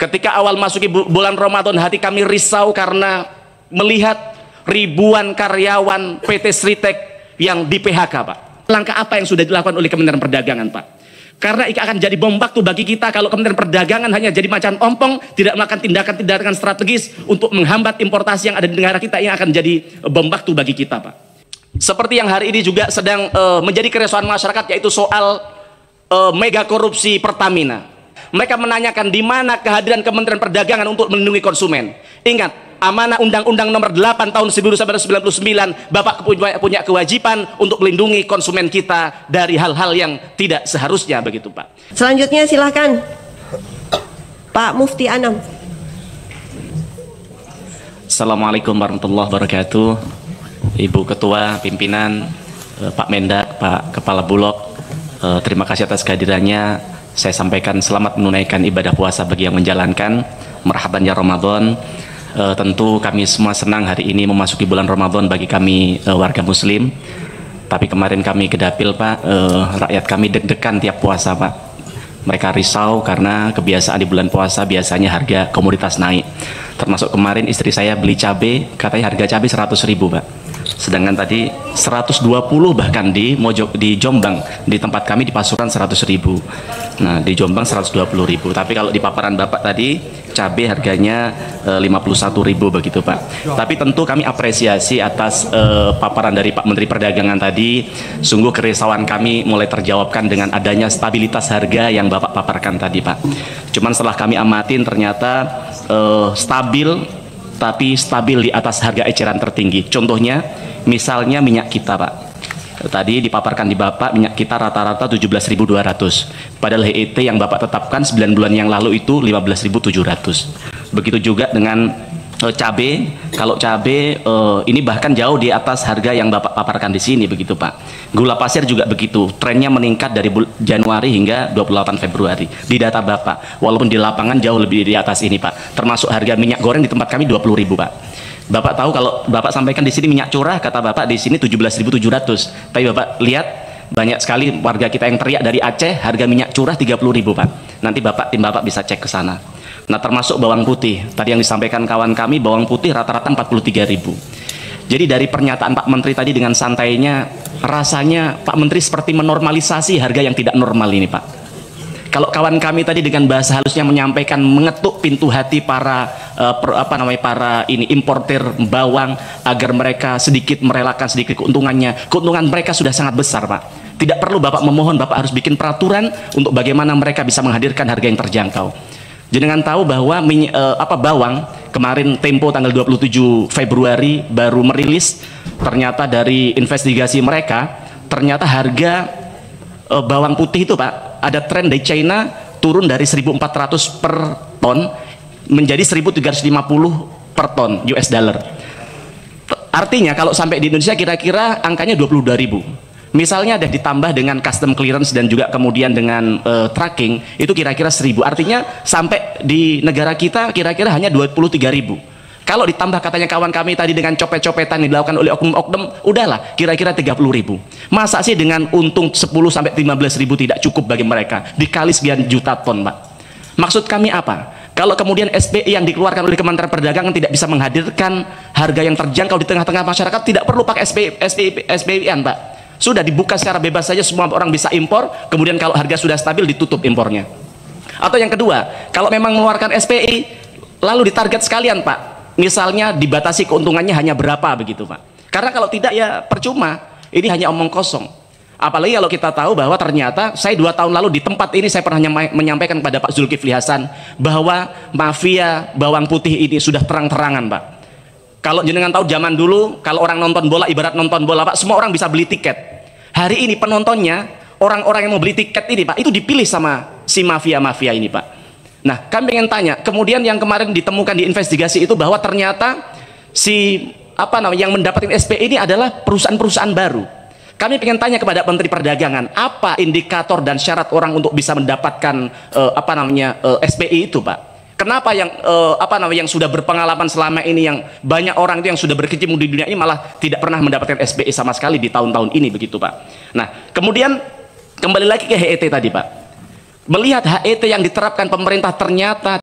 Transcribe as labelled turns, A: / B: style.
A: Ketika awal masuki bulan Ramadan, hati kami risau karena melihat ribuan karyawan PT Sritek yang di PHK, Pak. Langkah apa yang sudah dilakukan oleh Kementerian Perdagangan, Pak? Karena ini akan jadi bom waktu bagi kita kalau Kementerian Perdagangan hanya jadi macan ompong, tidak melakukan tindakan-tindakan strategis untuk menghambat importasi yang ada di negara kita, yang akan jadi bom waktu bagi kita, Pak. Seperti yang hari ini juga sedang menjadi keresahan masyarakat, yaitu soal mega korupsi Pertamina. Mereka menanyakan di mana kehadiran Kementerian Perdagangan untuk melindungi konsumen. Ingat, amanah Undang-Undang Nomor 8 tahun 1999, Bapak punya kewajiban untuk melindungi konsumen kita dari hal-hal yang tidak seharusnya, begitu, Pak.
B: Selanjutnya silahkan Pak Mufti Anam.
A: Assalamualaikum warahmatullahi wabarakatuh. Ibu Ketua, pimpinan, Pak Mendak, Pak Kepala Bulog, terima kasih atas kehadirannya. Saya sampaikan selamat menunaikan ibadah puasa bagi yang menjalankan. Marhaban ya Ramadan. Tentu kami semua senang hari ini memasuki bulan Ramadan bagi kami warga muslim. Tapi kemarin kami ke dapil, Pak, rakyat kami deg-degan tiap puasa, Pak. Mereka risau karena kebiasaan di bulan puasa biasanya harga komoditas naik. Termasuk kemarin istri saya beli cabai, katanya harga cabai 100.000, Pak. Sedangkan tadi 120 bahkan di Jombang, di tempat kami di Pasuruan 100.000. Nah, di Jombang 120.000. Tapi kalau di paparan Bapak tadi cabai harganya 51.000, begitu, Pak. Tapi tentu kami apresiasi atas paparan dari Pak Menteri Perdagangan tadi. Sungguh kerisauan kami mulai terjawabkan dengan adanya stabilitas harga yang Bapak paparkan tadi, Pak. Cuman setelah kami amatin ternyata stabil, tapi stabil di atas harga eceran tertinggi. Contohnya, misalnya minyak kita, Pak. Tadi dipaparkan di Bapak, minyak kita rata-rata 17.200. Padahal HET yang Bapak tetapkan 9 bulan yang lalu itu 15.700. Begitu juga dengan cabai. Kalau cabai ini bahkan jauh di atas harga yang Bapak paparkan di sini, begitu, Pak. Gula pasir juga begitu. Trennya meningkat dari Januari hingga 28 Februari di data Bapak. Walaupun di lapangan jauh lebih di atas ini, Pak. Termasuk harga minyak goreng di tempat kami 20.000, Pak. Bapak tahu kalau Bapak sampaikan di sini minyak curah, kata Bapak di sini 17.700. Tapi Bapak lihat banyak sekali warga kita yang teriak dari Aceh harga minyak curah 30.000, Pak. Nanti tim Bapak bisa cek ke sana. Nah, termasuk bawang putih. Tadi yang disampaikan kawan kami, bawang putih rata-rata 43.000. Jadi dari pernyataan Pak Menteri tadi dengan santainya, rasanya Pak Menteri seperti menormalisasi harga yang tidak normal ini, Pak. Kalau kawan kami tadi dengan bahasa halusnya menyampaikan mengetuk pintu hati para importer bawang agar mereka sedikit merelakan sedikit keuntungannya. Keuntungan mereka sudah sangat besar, Pak. Tidak perlu Bapak memohon, Bapak harus bikin peraturan untuk bagaimana mereka bisa menghadirkan harga yang terjangkau. Jenengan tahu bahwa bawang kemarin Tempo tanggal 27 Februari baru merilis, ternyata dari investigasi mereka ternyata harga bawang putih itu, Pak, ada tren dari China turun dari 1.400 per ton menjadi 1.350 per ton US dollar. Artinya kalau sampai di Indonesia kira-kira angkanya 22.000. Misalnya ada ditambah dengan custom clearance dan juga kemudian dengan tracking, itu kira-kira 1.000. Artinya sampai di negara kita kira-kira hanya 23.000. Kalau ditambah katanya kawan kami tadi dengan copet-copetan yang dilakukan oleh oknum-oknum, udahlah kira-kira 30.000. Masa sih dengan untung 10 sampai 15.000 tidak cukup bagi mereka? Dikali sekian juta ton, Pak. Maksud kami apa? Kalau kemudian SPI yang dikeluarkan oleh Kementerian Perdagangan tidak bisa menghadirkan harga yang terjangkau di tengah-tengah masyarakat, tidak perlu pakai SPI-an, Pak. Sudah dibuka secara bebas saja, semua orang bisa impor, kemudian kalau harga sudah stabil ditutup impornya. Atau yang kedua, kalau memang mengeluarkan SPI lalu ditarget sekalian, Pak, misalnya dibatasi keuntungannya hanya berapa, begitu, Pak. Karena kalau tidak ya percuma, ini hanya omong kosong. Apalagi kalau kita tahu bahwa ternyata saya 2 tahun lalu di tempat ini saya pernah menyampaikan kepada Pak Zulkifli Hasan bahwa mafia bawang putih ini sudah terang-terangan, Pak. Kalau jenengan tahu zaman dulu kalau orang nonton bola, ibarat nonton bola, Pak, semua orang bisa beli tiket. Hari ini penontonnya, orang-orang yang mau beli tiket ini, Pak, itu dipilih sama si mafia-mafia ini, Pak. Nah, kami ingin tanya, kemudian yang kemarin ditemukan di investigasi itu bahwa ternyata yang mendapatkan SPI ini adalah perusahaan-perusahaan baru. Kami ingin tanya kepada Menteri Perdagangan, apa indikator dan syarat orang untuk bisa mendapatkan SPI itu, Pak? Kenapa yang sudah berpengalaman selama ini, yang banyak orang itu yang sudah berkecimpung di dunia ini malah tidak pernah mendapatkan SPI sama sekali di tahun-tahun ini, begitu, Pak. Nah, kemudian kembali lagi ke HET tadi, Pak. Melihat HET yang diterapkan pemerintah ternyata